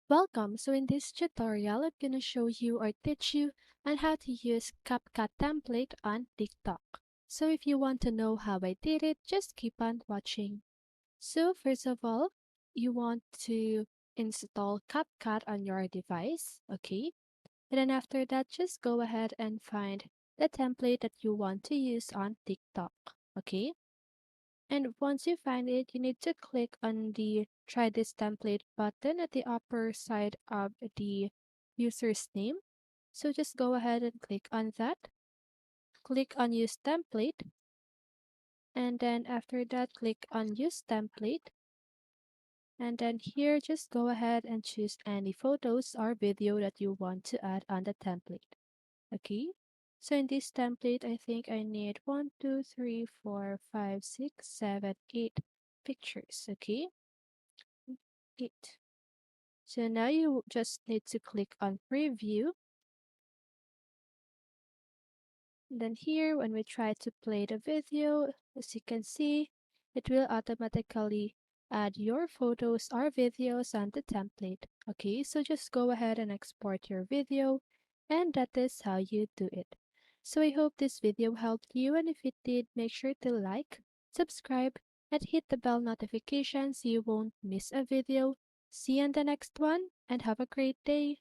Welcome! So in this tutorial, I'm gonna show you or teach you on how to use CapCut template on TikTok. So if you want to know how I did it, just keep on watching. So first of all, you want to install CapCut on your device, okay? And then after that, just go ahead and find the template that you want to use on TikTok, okay? And once you find it, you need to click on the Try this template button at the upper side of the user's name. So just go ahead and click on that. Click on Use Template. And then after that, click on Use Template. And then here, just go ahead and choose any photos or video that you want to add on the template. Okay? So in this template, I think I need 1, 2, 3, 4, 5, 6, 7, 8 pictures. Okay? 8. So now you just need to click on preview. Then here, when we try to play the video, as you can see, it will automatically add your photos or videos on the template. Okay, so just go ahead and export your video, and that is how you do it. So I hope this video helped you, and if it did, make sure to like, subscribe, and hit the bell notification so you won't miss a video. See you in the next one, and have a great day.